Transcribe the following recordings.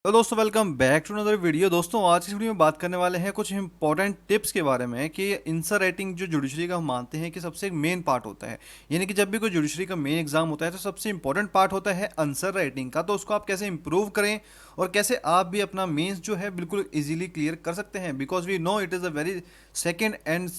तो दोस्तों welcome back to another video. दोस्तों आज की वीडियो में बात करने वाले हैं कुछ इंपॉर्टेंट टिप्स के बारे में कि आंसर राइटिंग जो जुडिशरी का हम मानते हैं कि सबसे एक मेन पार्ट होता है। यानी कि जब भी कोई जुडिशरी का मेन एग्जाम होता है तो सबसे इंपॉर्टेंट पार्ट होता है आंसर राइटिंग का। तो उसको आप कैसे इंप्रूव करें और कैसे आप भी अपना मेंस जो है बिल्कुल इजीली क्लियर कर सकते हैं, because we know it is a very second and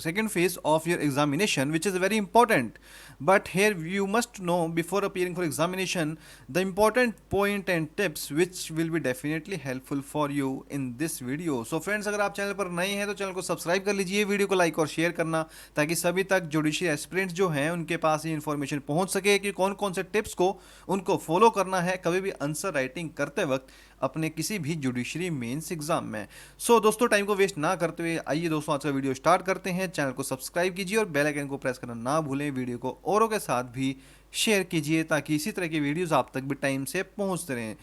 second phase of your examination, which is very important. But here you must know before appearing for examination the important point and tips which will be definitely helpful for you in this video. So friends, अगर आप channel पर नए हैं तो channel को subscribe कर लीजिए, video को लाइक और शेयर करना ताकि सभी तक जुडिशियल एस्पिरेंट्स जो हैं उनके पास ये इन्फॉर्मेशन पहुंच सके कि कौन कौन से टिप्स को उनको फॉलो करना है कभी भी आंसर राइटिंग करते वक्त अपने किसी भी जुडिशरी मेंस एग्जाम में। सो दोस्तों टाइम को वेस्ट ना करते हुए आइए दोस्तों आज का वीडियो स्टार्ट करते हैं। चैनल को सब्सक्राइब कीजिए और बेल आइकन को प्रेस करना ना भूलें। वीडियो को औरों के साथ भी शेयर कीजिए ताकि इसी तरह की वीडियोस आप तक भी टाइम से पहुंचते रहें।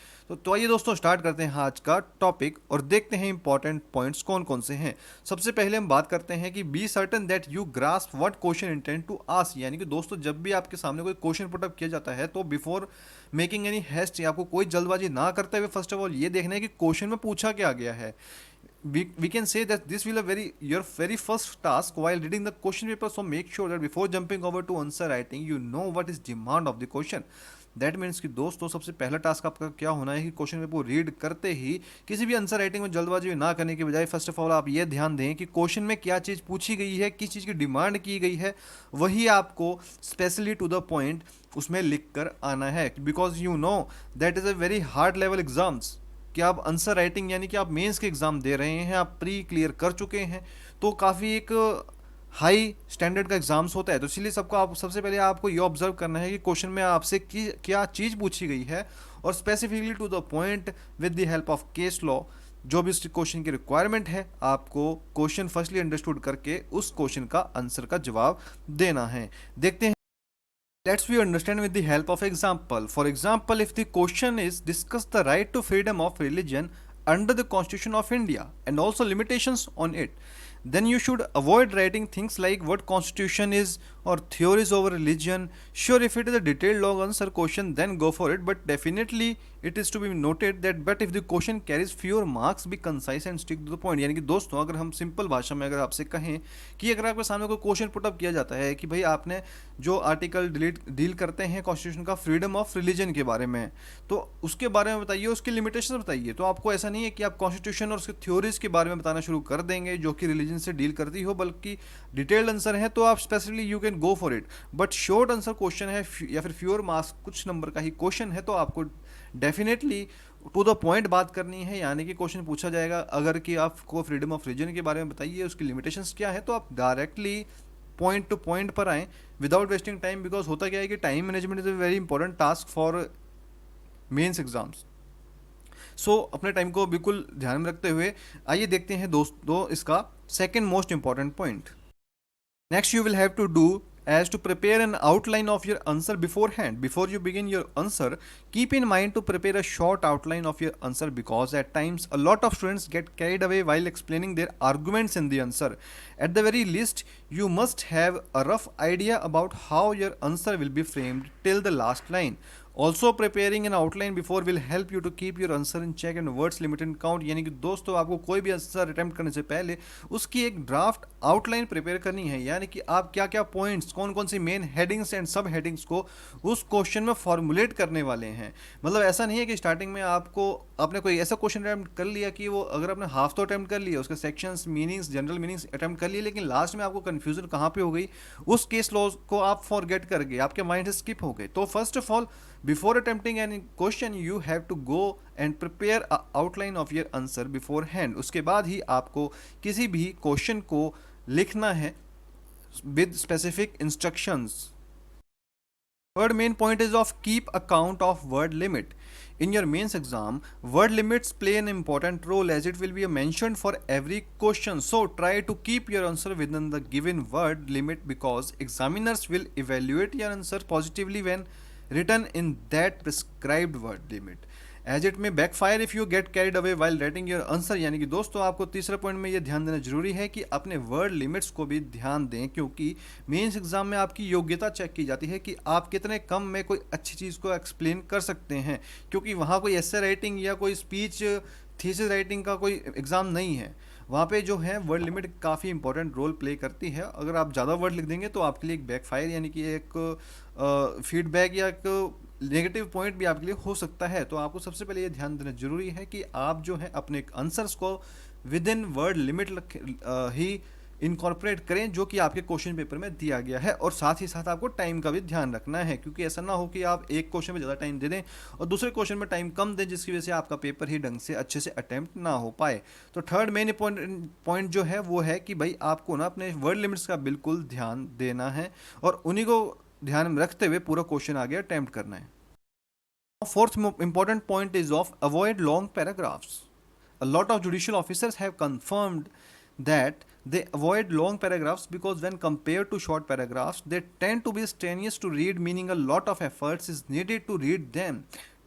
तो आइए दोस्तों स्टार्ट करते हैं आज का टॉपिक और देखते हैं इंपॉर्टेंट पॉइंट्स कौन कौन से हैं। सबसे पहले हम बात करते हैं कि be certain that you grasp what question intend to ask. यानी कि दोस्तों जब भी आपके सामने कोई क्वेश्चन पुटअप किया जाता है तो बिफोर मेकिंग एनी हेस्ट आपको कोई जल्दबाजी ना करते हुए फर्स्ट ऑफ ऑल ये देखना है कि क्वेश्चन में पूछा क्या गया है। We can say that this will a very your very first task while reading the question paper, so make sure that before jumping over to answer writing you know what is demand of the question. That means कि दोस्तों सबसे पहला task आपका क्या होना है कि question paper read करते ही किसी भी आंसर राइटिंग में जल्दबाजी ना करने के बजाय फर्स्ट ऑफ ऑल आप ये ध्यान दें कि क्वेश्चन में क्या चीज़ पूछी गई है, किस चीज़ की डिमांड की गई है, वही आपको स्पेशली टू द पॉइंट उसमें लिख कर आना है। Because you know that is a very hard level exams कि आप आंसर राइटिंग यानी कि आप मेंस के एग्ज़ाम दे रहे हैं, आप प्री क्लियर कर चुके हैं, तो काफ़ी एक हाई स्टैंडर्ड का एग्जाम्स होता है। तो इसलिए सबको आप सबसे पहले आपको ये ऑब्जर्व करना है कि क्वेश्चन में आपसे क्या चीज़ पूछी गई है और specifically to the point with the help of case law जो भी इस क्वेश्चन की रिक्वायरमेंट है आपको क्वेश्चन फर्स्टली अंडरस्टूड करके उस क्वेश्चन का आंसर का जवाब देना है। देखते हैं। Let's we understand with the help of example. For example, if the question is discuss the right to freedom of religion under the Constitution of India and also limitations on it, then you should avoid writing things like what constitution is or theories over religion. Sure, if it is a detailed long answer question then go for it, but definitely it is to be noted that but if the question carries fewer marks be concise and stick to the point. यानी कि दोस्तों अगर हम simple भाषा में अगर आपसे कहें कि अगर आपके सामने कोई क्वेश्चन पुटअप किया जाता है कि भाई आपने जो आर्टिकल डील करते हैं कॉन्स्टिट्यूशन का फ्रीडम ऑफ रिलीजन के बारे में, तो उसके बारे में बताइए, उसकी लिमिटेशन बताइए। तो आपको ऐसा नहीं है कि आप कॉन्स्टिट्यूशन और उसकी थ्योरीज के बारे में बताना शुरू कर देंगे जो कि रिलीजन से डील करती हो, बल्कि डिटेल्ड आंसर है तो आप specifically you can go for it. But short answer question है या फिर फ्यूअर मार्क्स कुछ नंबर का ही क्वेश्चन है तो आपको डेफिनेटली टू द पॉइंट बात करनी है। यानी कि क्वेश्चन पूछा जाएगा अगर कि आपको फ्रीडम ऑफ रिलीजन के बारे में बताइए, उसकी लिमिटेशंस क्या है, तो आप डायरेक्टली पॉइंट टू पॉइंट पर आएँ विदाउट वेस्टिंग टाइम। बिकॉज होता क्या है कि time management is a very important task for mains exams. So अपने टाइम को बिल्कुल ध्यान में रखते हुए आइए देखते हैं दोस्तों इसका second most important point. Next, you will have to do as to prepare an outline of your answer beforehand. Before you begin your answer, keep in mind to prepare a short outline of your answer because at times a lot of students get carried away while explaining their arguments in the answer. At the very least, you must have a rough idea about how your answer will be framed till the last line. Also, preparing an outline before will help you to keep your answer in check and words limit and count. यानी कि दोस्तों आपको कोई भी answer attempt करने से पहले उसकी एक ड्राफ्ट आउटलाइन प्रिपेयर करनी है। यानी कि आप क्या क्या पॉइंट्स, कौन कौन सी मेन हेडिंग्स एंड सब हेडिंग्स को उस क्वेश्चन में फॉर्मुलेट करने वाले हैं। मतलब ऐसा नहीं है कि स्टार्टिंग में आपने कोई ऐसा क्वेश्चन अटैम्प्ट कर लिया कि वो अगर आपने हाफ तो अटैम्प्ट कर लिया, उसके sections meanings general meanings attempt कर लिए, लेकिन लास्ट में आपको कन्फ्यूजन कहाँ पे हो गई, उस केस लॉ को आप फॉरगेट कर गए, आपके माइंड से स्किप हो गए। तो first of all before attempting any question you have to go and prepare a outline of your answer beforehand. उसके बाद ही आपको किसी भी क्वेश्चन को लिखना है with specific instructions. Third main point is of keep account of word limit. In your mains exam, word limits play an important role as it will be mentioned for every question. So try to keep your answer within the given word limit because examiners will evaluate your answer positively when written in that prescribed word limit. As it may backfire if you get carried away while writing your answer. यानी कि दोस्तों आपको तीसरे point में ये ध्यान देना जरूरी है कि अपने वर्ड लिमिट्स को भी ध्यान दें, क्योंकि मेंस एग्जाम में आपकी योग्यता चेक की जाती है कि आप कितने कम में कोई अच्छी चीज़ को एक्सप्लेन कर सकते हैं, क्योंकि वहाँ कोई एसे राइटिंग या कोई स्पीच थीसिस राइटिंग का कोई एग्ज़ाम नहीं है। वहाँ पे जो है वर्ड लिमिट काफ़ी इंपॉर्टेंट रोल प्ले करती है। अगर आप ज़्यादा वर्ड लिख देंगे तो आपके लिए एक बैकफायर यानी कि एक फीडबैक या एक नेगेटिव पॉइंट भी आपके लिए हो सकता है। तो आपको सबसे पहले ये ध्यान देना जरूरी है कि आप जो है अपने आंसर्स को with in word limit he incorporate करें जो कि आपके क्वेश्चन पेपर में दिया गया है। और साथ ही साथ आपको टाइम का भी ध्यान रखना है, क्योंकि ऐसा ना हो कि आप एक क्वेश्चन में ज़्यादा टाइम दे दें और दूसरे क्वेश्चन में टाइम कम दें, जिसकी वजह से आपका पेपर ही ढंग से अच्छे से अटेम्प्ट ना हो पाए। तो थर्ड मेन पॉइंट जो है वो है कि भाई आपको ना अपने वर्ड लिमिट्स का बिल्कुल ध्यान देना है और उन्हीं को ध्यान में रखते हुए पूरा क्वेश्चन आगे अटेम्प्ट करना है। Fourth important point is of avoid long paragraphs. A lot of judicial officers have confirmed that they avoid long paragraphs because when compared to short paragraphs, they tend to be strenuous to read, meaning a lot of efforts is needed to read them.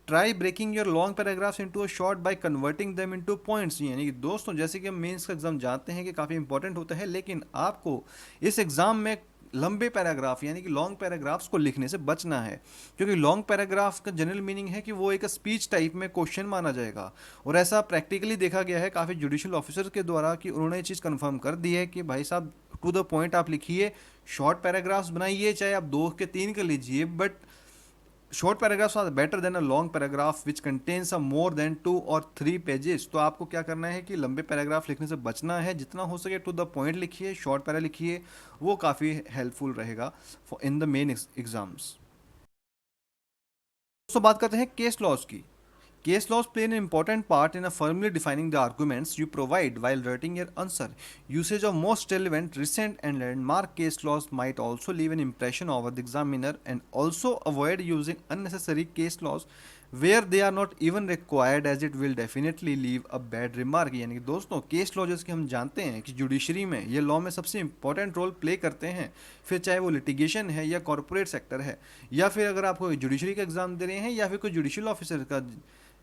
Try breaking your long paragraphs into a short by converting them into points। यानी कि दोस्तों जैसे कि हम mains का exam जानते हैं कि काफ़ी इंपॉर्टेंट होता है, लेकिन आपको इस एग्ज़ाम में लंबे पैराग्राफ यानी कि लॉन्ग पैराग्राफ्स को लिखने से बचना है, क्योंकि लॉन्ग पैराग्राफ का जनरल मीनिंग है कि वो एक स्पीच टाइप में क्वेश्चन माना जाएगा। और ऐसा प्रैक्टिकली देखा गया है काफ़ी जुडिशियल ऑफिसर के द्वारा कि उन्होंने ये चीज़ कंफर्म कर दी है कि भाई साहब टू द पॉइंट आप लिखिए, शॉर्ट पैराग्राफ्स बनाइए, चाहे आप 2 के 3 कर लीजिए, but short paragraphs are better than a long paragraph which contains a more than 2 और 3 पेजेस। तो आपको क्या करना है कि लंबे पैराग्राफ लिखने से बचना है, जितना हो सके टू द पॉइंट लिखिए, शॉर्ट पैरा लिखिए, वो काफ़ी हेल्पफुल रहेगा for in the main exams. तो बात करते हैं केस लॉज की। Case laws play an important part in firmly defining the arguments you provide while writing your answer. Usage of most relevant, recent, and landmark case laws might also leave an impression over the examiner, and also avoid using unnecessary case laws where they are not even required, as it will definitely leave a bad remark। यानी कि दोस्तों case law जैसे कि हम जानते हैं कि judiciary में ये लॉ में सबसे इंपॉर्टेंट रोल प्ले करते हैं, फिर चाहे वो लिटिगेशन है या कॉरपोरेट सेक्टर है, या फिर अगर आप कोई जुडिशरी का एग्जाम दे रहे हैं या फिर कोई जुडिशियल ऑफिसर का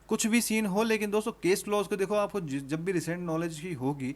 कुछ भी सीन हो। लेकिन दोस्तों केस लॉज को देखो, आपको जब भी रिसेंट नॉलेज ही होगी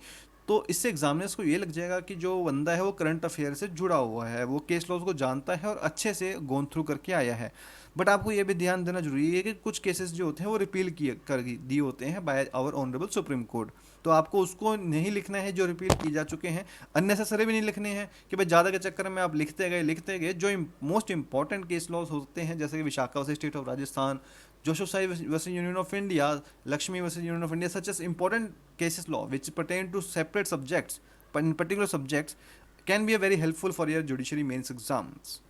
तो इससे एग्जामिनर्स को ये लग जाएगा कि जो बंदा है वो करंट अफेयर से जुड़ा हुआ है, वो केस लॉज को जानता है और अच्छे से गोन थ्रू करके आया है। बट आपको ये भी ध्यान देना जरूरी है कि कुछ केसेस जो होते हैं वो रिपील किए कर दिए होते हैं by our honourable Supreme Court. तो आपको उसको नहीं लिखना है जो रिपील की जा चुके हैं, अननेसेसरी भी नहीं लिखने हैं कि भाई ज़्यादा के चक्कर में आप लिखते गए। जो मोस्ट इंपॉर्टेंट केस लॉज होते हैं जैसे कि Vishakha versus state of Rajasthan, Joseph Sai versus Union of India, Lakshmi versus Union of India, such as important cases law which pertain to separate subjects, but in particular subjects, can be a very helpful for your judiciary mains exams.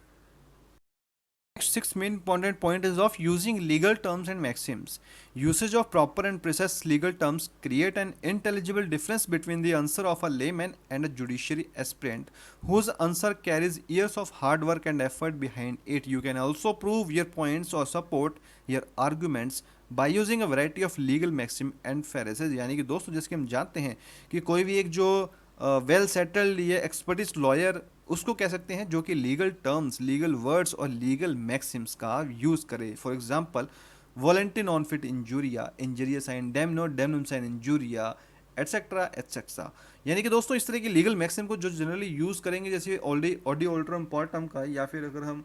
Next, sixth main important point is of using legal terms and maxims. Usage of proper and precise legal terms create an intelligible difference between the answer of a layman and a judiciary aspirant whose answer carries years of hard work and effort behind it. You can also prove your points or support your arguments by using a variety of legal maxim and phrases। यानी कि दोस्तों जैसे कि हम जानते हैं कि कोई भी एक जो वेल सेटल्ड या एक्सपर्टिस लॉयर उसको कह सकते हैं जो कि लीगल टर्म्स, लीगल वर्ड्स और लीगल मैक्सिम्स का यूज़ करे। For example volenti non fit injuria, injuria sine damno, damnum sine injuria, etcetera etcetera. यानी कि दोस्तों इस तरह की लीगल मैक्सिम को जो जनरली यूज़ करेंगे, जैसे ऑडी ऑल्ट्रम पॉर्टम का, या फिर अगर हम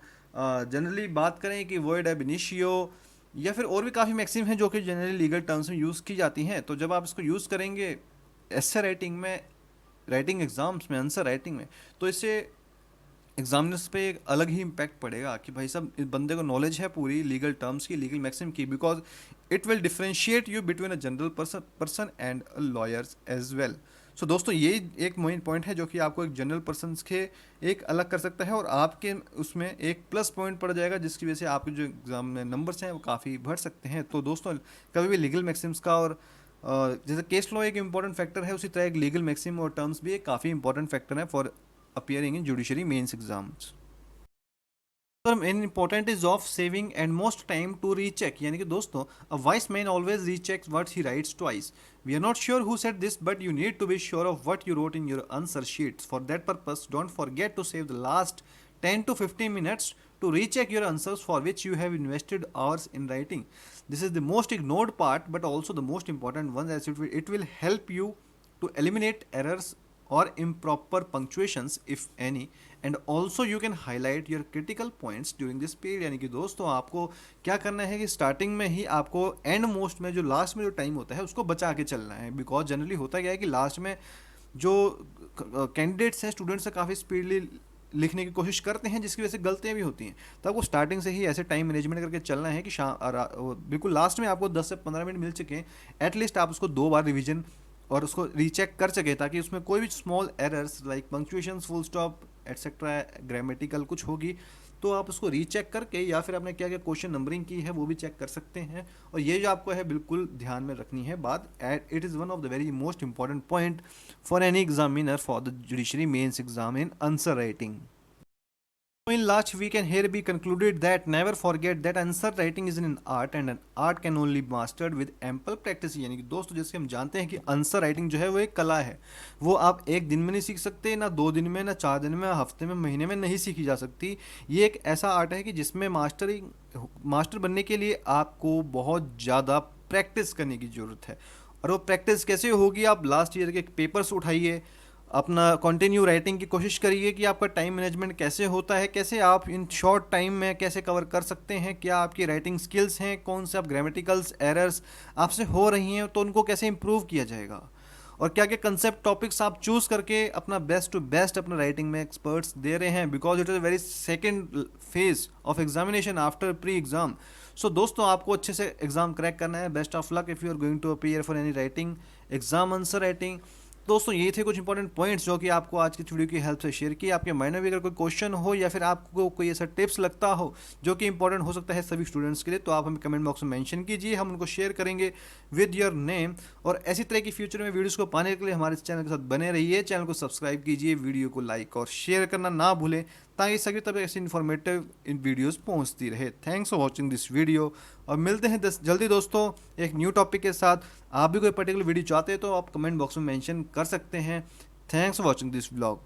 जनरली बात करें कि वर्ड एब इनिशियो, या फिर और भी काफ़ी मैक्सिम हैं जो कि जनरली लीगल टर्म्स में यूज़ की जाती हैं। तो जब आप इसको यूज़ करेंगे एस्से राइटिंग में, राइटिंग एग्जाम्स में, आंसर राइटिंग में, तो इससे एग्जामिनर्स पे एक अलग ही इम्पैक्ट पड़ेगा कि भाई साहब इस बंदे को नॉलेज है पूरी लीगल टर्म्स की, लीगल मैक्सिम की, because it will differentiate you between a general person and lawyers as well. So दोस्तों ये एक मेन पॉइंट है जो कि आपको एक जनरल पर्सन के एक अलग कर सकता है और आपके उसमें एक प्लस पॉइंट पड़ जाएगा, जिसकी वजह से आपके जो एग्जाम में नंबर्स हैं वो काफ़ी बढ़ सकते हैं। तो दोस्तों कभी भी लीगल मैक्सिम्स का और जैसे केस लॉ एक इंपॉर्टेंट फैक्टर है, उसी तरह एक लीगल मैक्सिम और टर्म्स भी एक काफ़ी इंपॉर्टेंट फैक्टर है for appearing in judiciary mains exams। Main important is of saving and most time to recheck. यानी कि दोस्तों a wise man always rechecks what he writes twice. We are not sure who said this but you need to be sure of what you wrote in your answer sheets. For that purpose don't forget to save the last 10 to 15 minutes to recheck your answers for which you have invested hours in writing. This is the most ignored part, but also the most important one, as it will help you to eliminate errors or improper punctuations if any, and also you can highlight your critical points during this period. यानी कि दोस्तों आपको क्या करना है कि starting में ही आपको एंड मोस्ट में जो लास्ट में जो टाइम होता है उसको बचा के चलना है, बिकॉज जनरली होता क्या है कि लास्ट में जो कैंडिडेट्स हैं, स्टूडेंट्स हैं, काफ़ी स्पीडली लिखने की कोशिश करते हैं, जिसकी वजह से गलतियाँ भी होती हैं। तो आपको स्टार्टिंग से ही ऐसे टाइम मैनेजमेंट करके चलना है कि बिल्कुल लास्ट में आपको 10 से 15 मिनट मिल चुके हैं, एटलीस्ट आप उसको 2 बार रिवीजन और उसको रीचेक कर सके, ताकि उसमें कोई भी small errors like punctuation, full stop etcetera, grammatical कुछ होगी तो आप उसको रीचेक करके, या फिर आपने क्या क्या क्वेश्चन नंबरिंग की है वो भी चेक कर सकते हैं। और ये जो आपको है बिल्कुल ध्यान में रखनी है बात, it is one of the very most important point for any examiner for the judiciary mains exam in answer writing. In last we can here be concluded that never forget that answer writing is an art and an art can only be mastered with ample practice। यानी कि दोस्तों जैसे हम जानते हैं कि answer writing जो है वो एक कला है, वो आप एक दिन में नहीं सीख सकते, ना 2 दिन में, ना 4 दिन में, हफ्ते में, महीने में नहीं सीखी जा सकती। ये एक ऐसा आर्ट है कि जिसमें मास्टर बनने के लिए आपको बहुत ज़्यादा प्रैक्टिस करने की ज़रूरत है। और वो प्रैक्टिस कैसे होगी, आप लास्ट ईयर के पेपर्स उठाइए, अपना कंटिन्यू राइटिंग की कोशिश करिए कि आपका टाइम मैनेजमेंट कैसे होता है, कैसे आप इन शॉर्ट टाइम में कैसे कवर कर सकते हैं, क्या आपकी राइटिंग स्किल्स हैं, कौन से आप ग्रामेटिकल्स एरर्स आपसे हो रही हैं तो उनको कैसे इंप्रूव किया जाएगा, और क्या क्या कंसेप्ट टॉपिक्स आप चूज करके अपना बेस्ट टू बेस्ट अपना राइटिंग में एक्सपर्ट्स दे रहे हैं, because it is a very second phase of examination after pre exam. So दोस्तों आपको अच्छे से एग्जाम क्रैक करना है। Best of luck if you are going to appear for any writing exam answer writing. दोस्तों ये थे कुछ इंपॉर्टेंट पॉइंट्स जो कि आपको आज की वीडियो की हेल्प से शेयर किए। आपके माइंड में भी अगर कोई क्वेश्चन हो या फिर आपको कोई ऐसा टिप्स लगता हो जो कि इंपॉर्टेंट हो सकता है सभी स्टूडेंट्स के लिए, तो आप हमें कमेंट बॉक्स में मेंशन कीजिए, हम उनको शेयर करेंगे विद योर नेम। और ऐसी तरह की फ्यूचर में वीडियोस को पाने के लिए हमारे चैनल के साथ बने रहिए, चैनल को सब्सक्राइब कीजिए, वीडियो को लाइक और शेयर करना ना भूलें, ताकि सभी तब ऐसी इन्फॉर्मेटिव वीडियोस पहुंचती रहे। Thanks for watching this video, और मिलते हैं जल्दी दोस्तों एक न्यू टॉपिक के साथ। आप भी कोई पर्टिकुलर वीडियो चाहते हैं तो आप कमेंट बॉक्स में मेंशन कर सकते हैं। Thanks for watching this vlog.